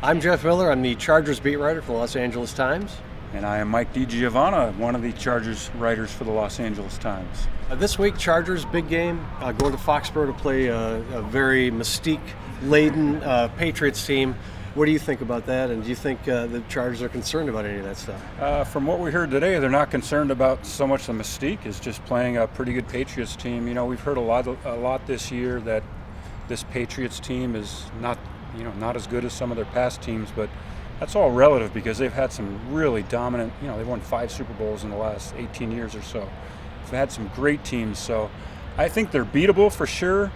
I'm Jeff Miller. I'm the Chargers beat writer for the Los Angeles Times. And I am Mike DiGiovanna, one of the Chargers writers for the Los Angeles Times. This week, Chargers, big game, going to Foxborough to play a very mystique-laden Patriots team. What do you think about that, and do you think the Chargers are concerned about any of that stuff? From what we heard today, they're not concerned about so much the mystique as just playing a pretty good Patriots team. You know, we've heard a lot this year that this Patriots team is not as good as some of their past teams, but that's all relative because they've had some really dominant, they've won 5 Super Bowls in the last 18 years or so. They've had some great teams, so I think they're beatable for sure.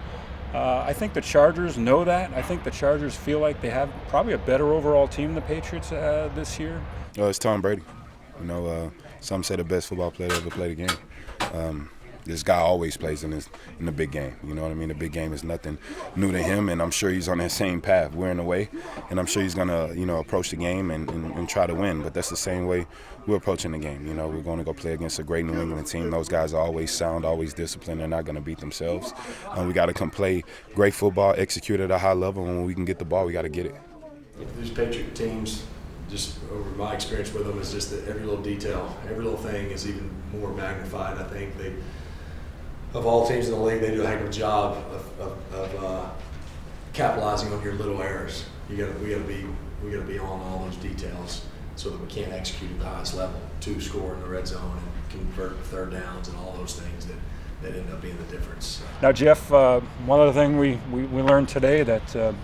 I think the Chargers know that. I think the Chargers feel like they have probably a better overall team than the Patriots this year. It's Tom Brady. Some say the best football player to ever play the game. This guy always plays in the big game. You know what I mean? The big game is nothing new to him, and I'm sure he's on that same path. We're in the way, and I'm sure he's going to, approach the game and try to win. But that's the same way we're approaching the game. We're going to go play against a great New England team. Those guys are always sound, always disciplined. They're not going to beat themselves. We got to come play great football, execute at a high level, and when we can get the ball, we got to get it. These Patriot teams, just over my experience with them, is just that every little detail, every little thing is even more magnified. I think of all teams in the league, they do a heck of a job of capitalizing on your little errors. We got to be on all those details so that we can execute at the highest level to score in the red zone and convert third downs and all those things that end up being the difference. Now, Jeff, one other thing we learned today that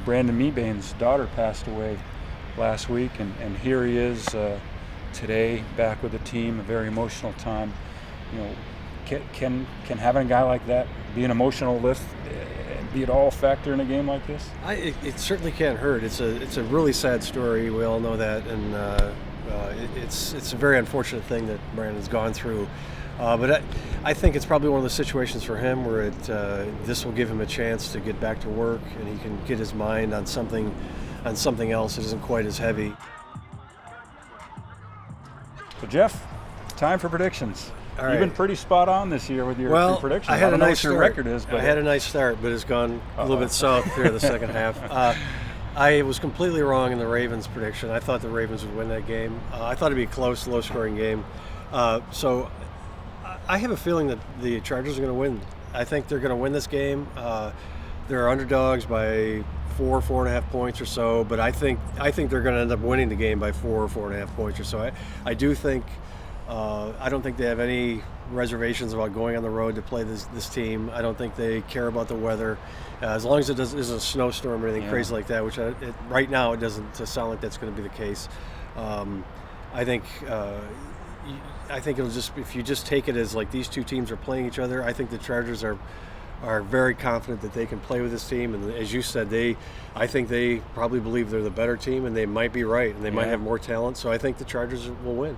Brandon Meebane's daughter passed away last week, and here he is today back with the team. A very emotional time. Can having a guy like that be an emotional lift, be at all a factor in a game like this? It certainly can't hurt. It's a really sad story. We all know that, and it's a very unfortunate thing that Brandon's gone through. But I think it's probably one of those situations for him where this will give him a chance to get back to work, and he can get his mind on something else that isn't quite as heavy. So, Jeff, time for predictions. All You've right. been pretty spot on this year with your predictions. I had don't a know nice what your start. record is, but I had a nice start, but it's gone a little bit south here in the second half. I was completely wrong in the Ravens prediction. I thought the Ravens would win that game. I thought it'd be a close, low-scoring game. So I have a feeling that the Chargers are going to win. I think they're going to win this game. They're underdogs by 4.5 points or so, but I think they're going to end up winning the game by 4.5 points or so. I do think. I don't think they have any reservations about going on the road to play this team. I don't think they care about the weather, as long as it isn't a snowstorm or anything crazy like that. Which right now it doesn't sound like that's going to be the case. I think it'll just, if you just take it as like these two teams are playing each other. I think the Chargers are very confident that they can play with this team, and as you said, I think they probably believe they're the better team, and they might be right, and they might have more talent. So I think the Chargers will win.